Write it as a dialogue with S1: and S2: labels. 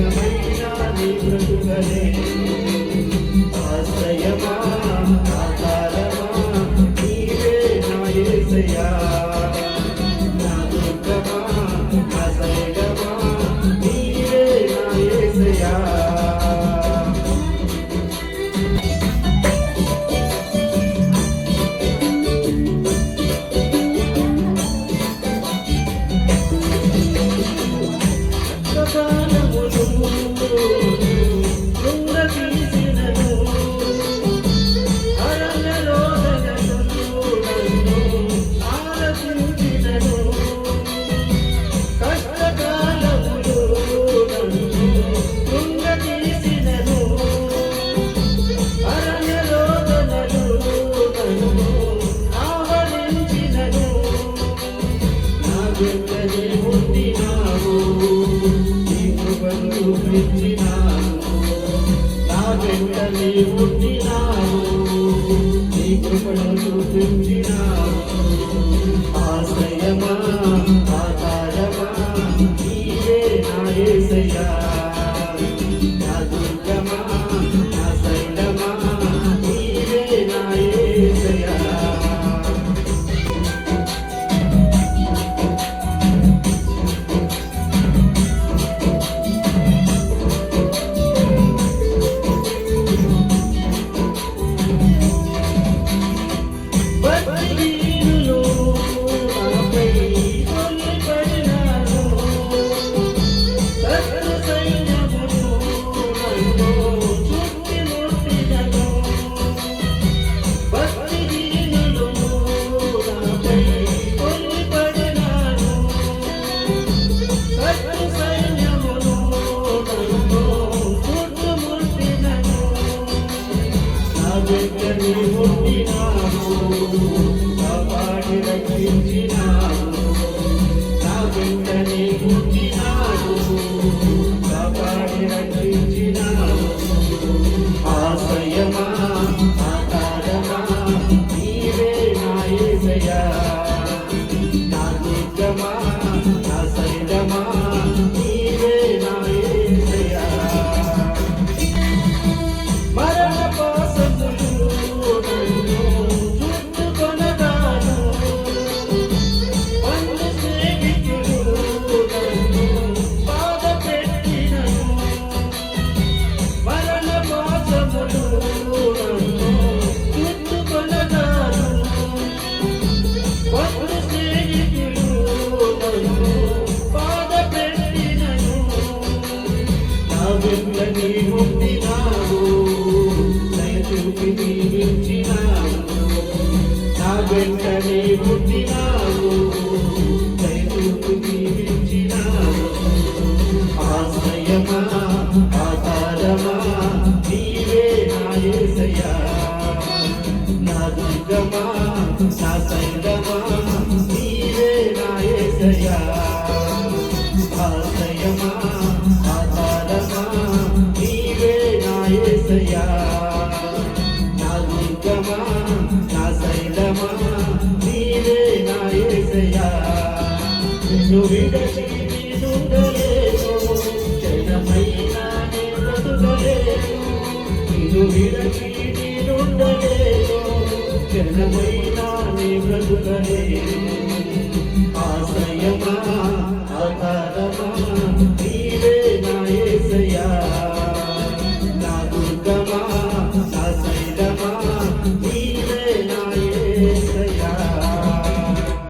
S1: క్షణమైన నీ బ్రతుకలే ఆశ్రయమా ఆధారమా నీవే నా యేసయ్యా నా దుర్గమా నా శైలమా నీవే నా యేసయ్యా నా వెంటనే పుట్టినావు నీ కృపను చూపించినావు ఆశ్రయమా ఆధారమా నీవే నా యేసయ్యా నా దుర్గమా నా శైలమా నీవే నా యేసయ్యా వెంటనే పుట్టినావు కాపాడి రక్షించినావు నా వెంటనే పుట్టినావు కాపాడి రక్షించినావు ఆశ్రయమా ఆధారమా నీవే నా యేసయ్యా నా దుర్గమా నా శైలమా నీవే నా యేసయ్యా వెంటనే పుట్టినావు దయచూపి దీవించినావు నా వెంటనే పుట్టినావు దయచూపి దీవించినావు ఆశ్రయమా ఆధారమా నీవే నా యేసయ్యా నా దుర్గమా నా శైలమా నీవే నా యేసయ్యా ఆశ్రయమా యేసయ్యా నా దుర్గమా నా శైలమా నీవే నా యేసయ్యా నిన్ను విడచి నేనుండలేను క్షణమైనా నే బ్రతుకలేను నిన్ను విడచి నేనుండలేను క్షణమైనా నే బ్రతుకలేను